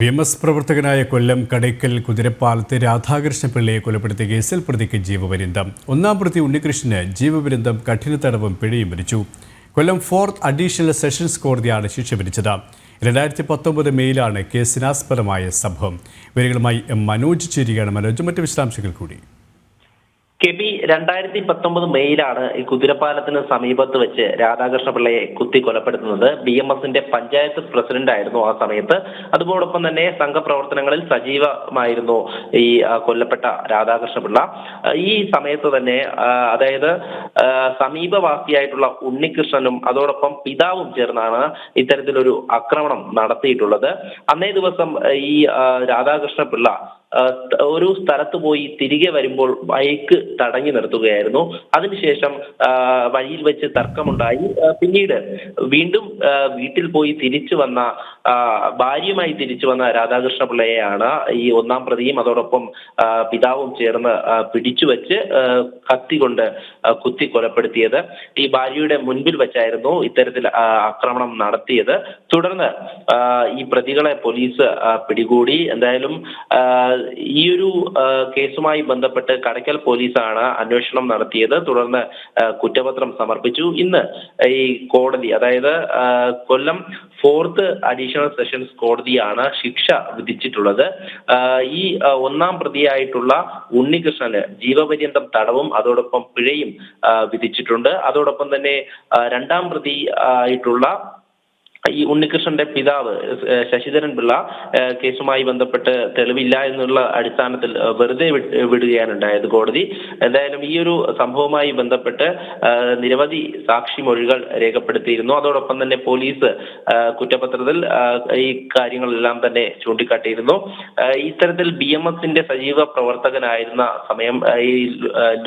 BMS പ്രവർത്തകനായ കൊല്ലം കടയ്ക്കൽ കുതിരപ്പാലത്ത് രാധാകൃഷ്ണ പിള്ളയെ കൊലപ്പെടുത്തിയ കേസിൽ പ്രതിക്ക് ജീവപര്യന്തം. ഒന്നാം പ്രതി ഉണ്ണികൃഷ്ണന് ജീവപര്യന്തം കഠിന തടവും പിഴയും വിധിച്ചു. കൊല്ലം 4th അഡീഷണൽ സെഷൻസ് കോടതിയാണ് ശിക്ഷ വിധിച്ചത്. 2019 മെയിലാണ് കേസിനാസ്പദമായ സംഭവം. വിവരങ്ങളുമായി മനോജ് ചേരുകയാണ്. മനോജ്, മറ്റ് വിശദാംശങ്ങൾ കൂടി. കെബി 2019 മെയിലാണ് ഈ കുതിരപ്പാലത്തിന് സമീപത്ത് വെച്ച് രാധാകൃഷ്ണ പിള്ളയെ കുത്തി കൊലപ്പെടുത്തുന്നത്. BMSന്റെ പഞ്ചായത്ത് പ്രസിഡന്റ് ആയിരുന്നു ആ സമയത്ത്. അതോടൊപ്പം തന്നെ സംഘപ്രവർത്തനങ്ങളിൽ സജീവമായിരുന്നു ഈ കൊല്ലപ്പെട്ട രാധാകൃഷ്ണ പിള്ള. ഈ സമയത്ത് തന്നെ അതായത് സമീപവാസിയായിട്ടുള്ള ഉണ്ണികൃഷ്ണനും അതോടൊപ്പം പിതാവും ചേർന്നാണ് ഇത്തരത്തിലൊരു ആക്രമണം നടത്തിയിട്ടുള്ളത്. അന്നേ ദിവസം ഈ രാധാകൃഷ്ണ പിള്ള ഒരു സ്ഥലത്ത് പോയി തിരികെ വരുമ്പോൾ ബൈക്ക് തടഞ്ഞു നിർത്തുകയായിരുന്നു. അതിനുശേഷം വഴിയിൽ വെച്ച് തർക്കമുണ്ടായി. പിന്നീട് വീണ്ടും വീട്ടിൽ പോയി ഭാര്യയുമായി തിരിച്ചു വന്ന രാധാകൃഷ്ണ പിള്ളയെയാണ് ഈ ഒന്നാം പ്രതിയും അതോടൊപ്പം പിതാവും ചേർന്ന് പിടിച്ചുവെച്ച് കത്തി കൊണ്ട് കുത്തി കൊലപ്പെടുത്തിയത്. ഈ ഭാര്യയുടെ മുൻപിൽ വെച്ചായിരുന്നു ഇത്തരത്തിൽ ആക്രമണം നടത്തിയത്. തുടർന്ന് ഈ പ്രതികളെ പോലീസ് പിടികൂടി. എന്തായാലും ഈ ഒരു കേസുമായി ബന്ധപ്പെട്ട് കടയ്ക്കൽ പോലീസാണ് അന്വേഷണം നടത്തിയത്. തുടർന്ന് കുറ്റപത്രം സമർപ്പിച്ചു. ഇന്ന് ഈ കോടതി, അതായത് കൊല്ലം 4th അഡീഷണൽ സെഷൻസ് കോടതിയാണ് ശിക്ഷ വിധിച്ചിട്ടുള്ളത്. ഈ ഒന്നാം പ്രതിയായിട്ടുള്ള ഉണ്ണികൃഷ്ണന് ജീവപര്യന്തം തടവും അതോടൊപ്പം പിഴയും വിധിച്ചിട്ടുണ്ട്. അതോടൊപ്പം തന്നെ രണ്ടാം പ്രതി ആയിട്ടുള്ള ഈ ഉണ്ണികൃഷ്ണന്റെ പിതാവ് ശശിധരൻ പിള്ള കേസുമായി ബന്ധപ്പെട്ട് തെളിവില്ല എന്നുള്ള അടിസ്ഥാനത്തിൽ വെറുതെ വിടുകയാണ് ഉണ്ടായത് കോടതി. എന്തായാലും ഈ ഒരു സംഭവവുമായി ബന്ധപ്പെട്ട് നിരവധി സാക്ഷിമൊഴികൾ രേഖപ്പെടുത്തിയിരുന്നു. അതോടൊപ്പം തന്നെ പോലീസ് കുറ്റപത്രത്തിൽ ഈ കാര്യങ്ങളെല്ലാം തന്നെ ചൂണ്ടിക്കാട്ടിയിരുന്നു. ഇത്തരത്തിൽ BMSന്റെ സജീവ പ്രവർത്തകനായിരുന്ന സമയം ഈ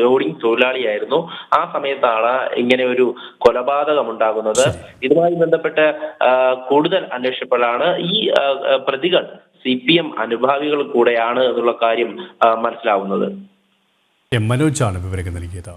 ലോഡിംഗ് തൊഴിലാളിയായിരുന്നു. ആ സമയത്താണ് ഇങ്ങനെ ഒരു കൊലപാതകം ഉണ്ടാകുന്നത്. ഇതുമായി ബന്ധപ്പെട്ട് കൂടുതൽ അന്വേഷിച്ചപ്പോഴാണ് ഈ പ്രതികൾ CPM അനുഭാവികൾ കൂടെയാണ് എന്നുള്ള കാര്യം മനസ്സിലാവുന്നത്. മനോജാണ് വിവരങ്ങൾ നൽകിയത്.